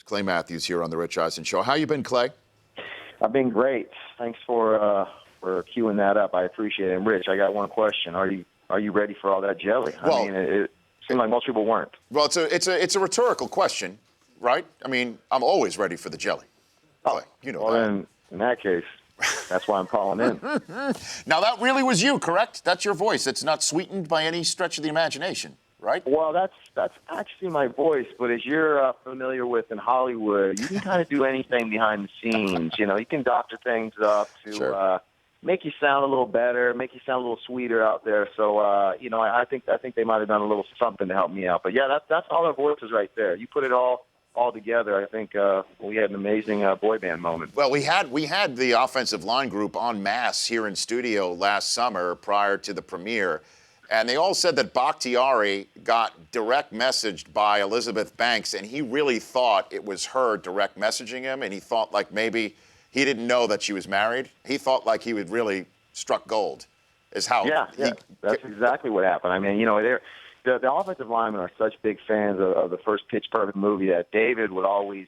Clay Matthews here on the Rich Eisen Show. How you been, Clay? I've been great. Thanks for queuing that up. I appreciate it. And Rich, I got one question. Are you ready for all that jelly? Well, I mean, it seemed like most people weren't. Well, it's a rhetorical question, right? I mean, I'm always ready for the jelly. Clay, you know well, that. then, in that case, that's why I'm calling in. Now, that really was you, correct? That's your voice. It's not sweetened by any stretch of the imagination, right? Well, that's actually my voice, but as you're familiar with in Hollywood, you can kind of do anything behind the scenes. You know, you can doctor things up to Sure. make you sound a little better, make you sound a little sweeter out there. So, I think they might have done a little something to help me out. But yeah, that's all our voices right there. You put it all together. I think we had an amazing boy band moment. Well, we had the offensive line group en masse here in studio last summer prior to the premiere, and they all said that Bakhtiari got direct messaged by Elizabeth Banks, and he really thought it was her direct messaging him, and he thought like maybe he didn't know that she was married. He thought like he would really struck gold. Is how that's exactly what happened. I mean, the offensive linemen are such big fans of the first Pitch Perfect movie that David would always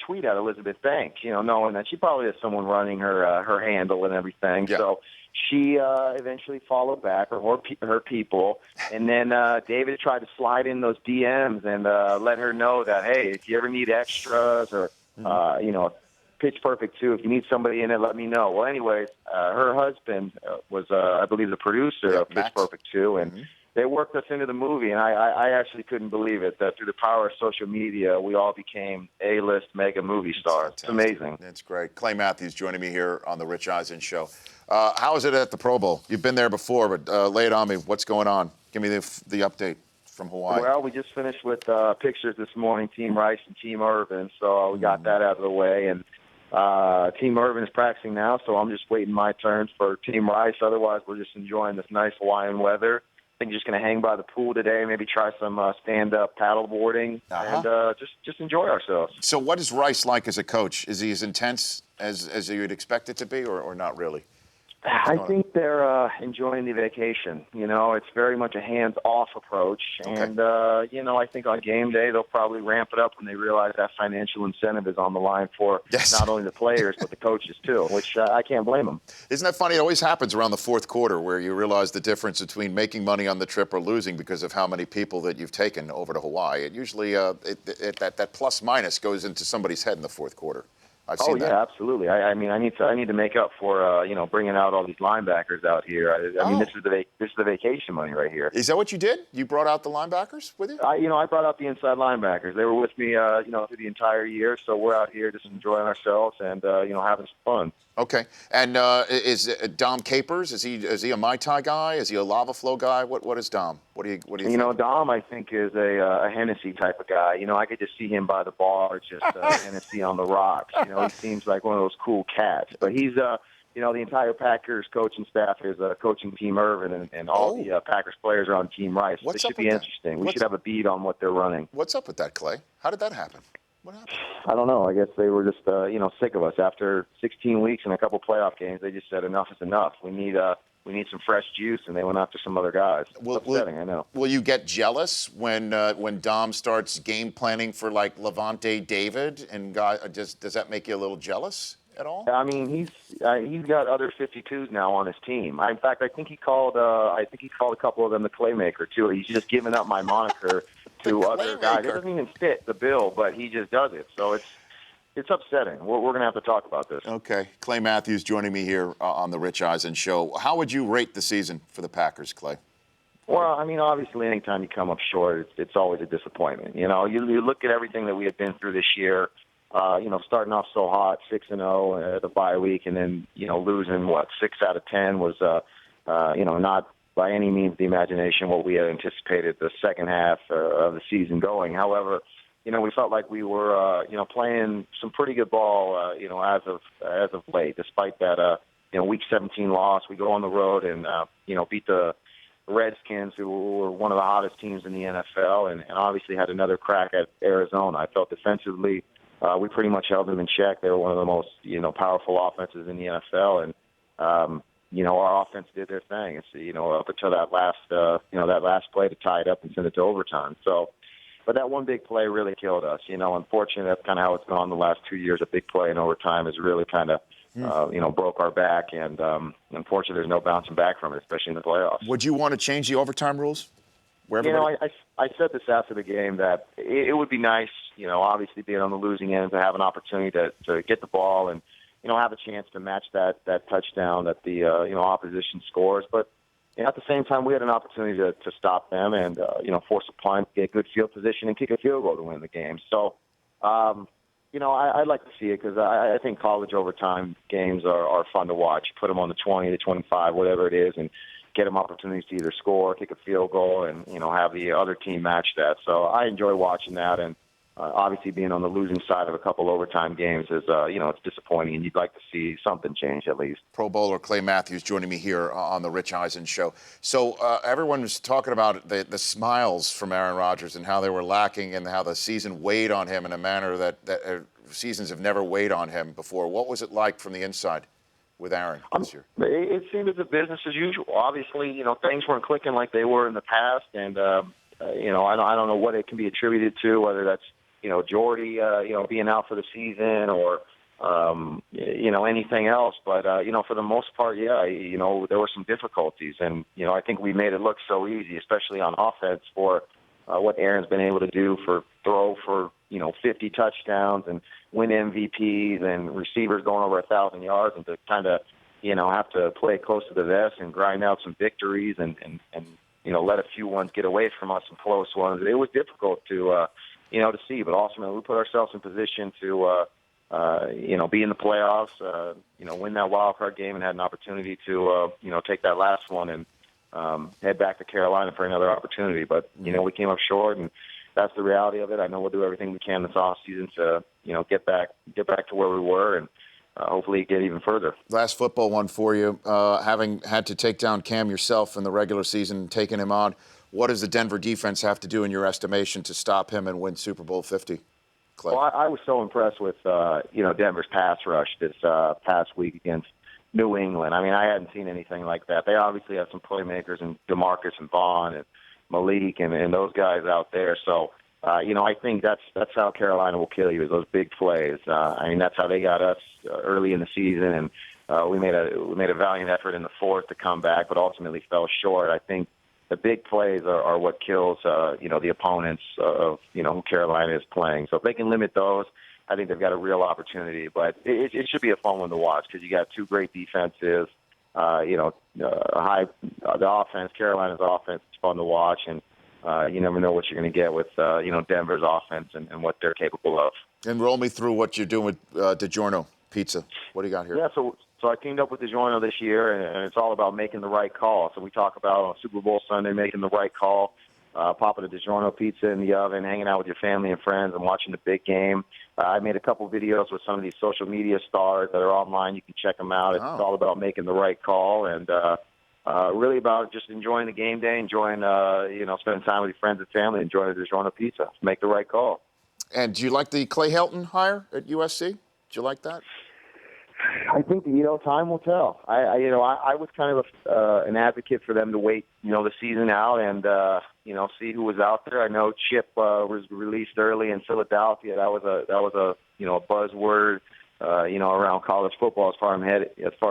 tweet at Elizabeth Banks, knowing that she probably has someone running her handle and everything. Yeah. So she eventually followed back, or her people, and then David tried to slide in those DMs and let her know that, hey, if you ever need extras or Pitch Perfect 2, if you need somebody in it, let me know. Well, anyways, her husband was, I believe, the producer of Pitch Perfect 2, and they worked us into the movie, and I actually couldn't believe it, that through the power of social media, we all became A-list mega movie stars. It's amazing. That's great. Clay Matthews joining me here on the Rich Eisen Show. How is it at the Pro Bowl? You've been there before, but lay it on me. What's going on? Give me the update from Hawaii. Well, we just finished with pictures this morning, Team Rice and Team Irvin, so we got that out of the way, and Team Irvin is practicing now, so I'm just waiting my turn for Team Rice. Otherwise, we're just enjoying this nice Hawaiian weather. I think just going to hang by the pool today, maybe try some stand-up paddle boarding, and just enjoy ourselves. So what is Rice like as a coach? Is he as intense as you'd expect it to be, or not really? I think they're enjoying the vacation. It's very much a hands-off approach. Okay. And, I think on game day they'll probably ramp it up when they realize that financial incentive is on the line for not only the players but the coaches too, which I can't blame them. Isn't that funny? It always happens around the fourth quarter where you realize the difference between making money on the trip or losing because of how many people that you've taken over to Hawaii. It usually, that plus-minus goes into somebody's head in the fourth quarter. I've seen that. Yeah, absolutely. I mean, I need to make up for bringing out all these linebackers out here. I mean, this is the vacation money right here. Is that what you did? You brought out the linebackers with you? I brought out the inside linebackers. They were with me, through the entire year. So we're out here just enjoying ourselves and having some fun. Okay. And is Dom Capers? Is he a Mai Tai guy? Is he a lava flow guy? What is Dom? What do you think? Dom, I think, is a Hennessy type of guy. I could just see him by the bar, just Hennessy on the rocks. He seems like one of those cool cats. But he's, the entire Packers coaching staff is coaching Team Irvin, and all the Packers players are on Team Rice. What's it should up be with interesting. We should have a beat on what they're running. What's up with that, Clay? How did that happen? What happened? I don't know. I guess they were just, sick of us. After 16 weeks and a couple playoff games, they just said enough is enough. We need some fresh juice, and they went after some other guys. It's upsetting, I know. Will you get jealous when Dom starts game planning for like Levante David, and does that make you a little jealous at all? I mean, he's got other 52s now on his team. In fact, I think he called a couple of them the Claymaker too. He's just giving up my moniker to other guys. It doesn't even fit the bill, but he just does it. So it's upsetting. We're going to have to talk about this. Okay. Clay Matthews joining me here on the Rich Eisen Show. How would you rate the season for the Packers, Clay? Well, I mean, obviously, anytime you come up short, it's always a disappointment. You look at everything that we have been through this year. Starting off so hot, 6-0 at the bye week, and then losing 6 out of 10 was not by any means the imagination what we had anticipated the second half of the season going. However, we felt like we were playing some pretty good ball as of late, despite that week 17 loss. We go on the road and beat the Redskins, who were one of the hottest teams in the NFL, and obviously had another crack at Arizona. I felt defensively we pretty much held them in check. They were one of the most powerful offenses in the NFL, and our offense did their thing. It's up until that last play to tie it up and send it to overtime. So But that one big play really killed us. Unfortunately, that's kind of how it's gone the last 2 years. A big play in overtime has really kind of, broke our back. And unfortunately, there's no bouncing back from it, especially in the playoffs. Would you want to change the overtime rules? I said this after the game that it would be nice, obviously being on the losing end to have an opportunity to get the ball and, have a chance to match that touchdown that the, opposition scores. But at the same time, we had an opportunity to stop them and, force a punt, get good field position, and kick a field goal to win the game. So, I'd like to see it because I think college overtime games are fun to watch. Put them on the 20, the 25, whatever it is, and get them opportunities to either score, kick a field goal, and, have the other team match that. So I enjoy watching that, and obviously being on the losing side of a couple overtime games is, it's disappointing, and you'd like to see something change at least. Pro Bowler Clay Matthews joining me here on the Rich Eisen Show. So everyone was talking about the smiles from Aaron Rodgers and how they were lacking and how the season weighed on him in a manner that seasons have never weighed on him before. What was it like from the inside with Aaron this year? It seemed as a business as usual. Obviously, things weren't clicking like they were in the past, and I don't know what it can be attributed to, whether that's Jordy being out for the season or anything else. But for the most part, there were some difficulties, and I think we made it look so easy, especially on offense for what Aaron's been able to do throw for 50 touchdowns and win MVPs and receivers going over 1,000 yards, and to kind of have to play close to the vest and grind out some victories and let a few ones get away from us, some close ones. It was difficult to see, but ultimately we put ourselves in position to be in the playoffs, win that wild card game, and had an opportunity to take that last one and head back to Carolina for another opportunity. But we came up short, and that's the reality of it. I know we'll do everything we can this offseason to get back to where we were, and hopefully get even further. Last football one for you. Having had to take down Cam yourself in the regular season, taking him on, what does the Denver defense have to do in your estimation to stop him and win Super Bowl 50? Clay. Well, I was so impressed with Denver's pass rush this past week against New England. I mean, I hadn't seen anything like that. They obviously have some playmakers in DeMarcus and Vaughn and Malik and those guys out there. So, I think that's how Carolina will kill you, is those big plays. That's how they got us early in the season, and we made a valiant effort in the fourth to come back, but ultimately fell short. I think the big plays are what kills, the opponents of, who Carolina is playing. So if they can limit those, I think they've got a real opportunity. But it should be a fun one to watch because you got two great defenses. The offense, Carolina's offense is fun to watch, and you never know what you're going to get with, Denver's offense and what they're capable of. And roll me through what you're doing with DiGiorno Pizza. What do you got here? Yeah, so I teamed up with DiGiorno this year, and it's all about making the right call. So we talk about on Super Bowl Sunday making the right call, popping a DiGiorno pizza in the oven, hanging out with your family and friends, and watching the big game. I made a couple videos with some of these social media stars that are online. You can check them out. It's all about making the right call, and really about just enjoying the game day, enjoying, spending time with your friends and family, enjoying the DiGiorno pizza. Make the right call. And do you like the Clay Helton hire at USC? Do you like that? I think time will tell. I was kind of an advocate for them to wait, the season out and see who was out there. I know Chip was released early in Philadelphia. That was a buzzword, around college football as far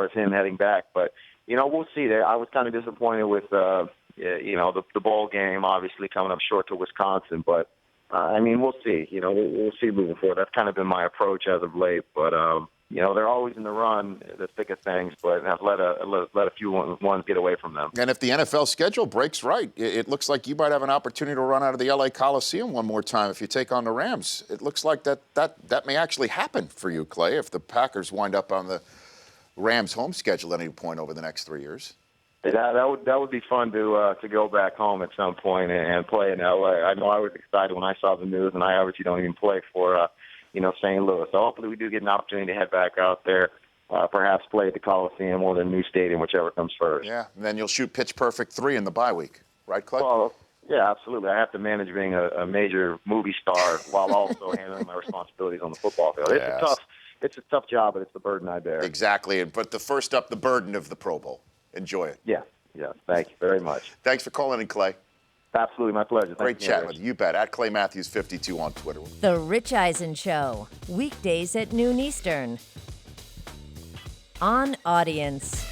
as him heading back. But we'll see. There, I was kind of disappointed with the bowl game, obviously coming up short to Wisconsin, but. We'll see. We'll see moving forward. That's kind of been my approach as of late. But they're always in the run, the thick of things, but have let a few ones get away from them. And if the NFL schedule breaks right, it looks like you might have an opportunity to run out of the LA Coliseum one more time if you take on the Rams. It looks like that may actually happen for you, Clay, if the Packers wind up on the Rams' home schedule at any point over the next 3 years. That would be fun to go back home at some point and play in LA. I know I was excited when I saw the news, and I obviously don't even play for St. Louis. So hopefully we do get an opportunity to head back out there, perhaps play at the Coliseum or the new stadium, whichever comes first. Yeah, and then you'll shoot pitch perfect 3 in the bye week, right, Clay? Well, yeah, absolutely. I have to manage being a major movie star while also handling my responsibilities on the football field. Yes. It's a tough job, but it's the burden I bear. Exactly, but the first up, the burden of the Pro Bowl. Enjoy it. Yeah. Thank you very much. Thanks for calling in, Clay. Absolutely, my pleasure. Great Thanks again, chatting Rich. with you. You bet. At Clay Matthews 52 on Twitter. The Rich Eisen Show, weekdays at noon Eastern. On Audience.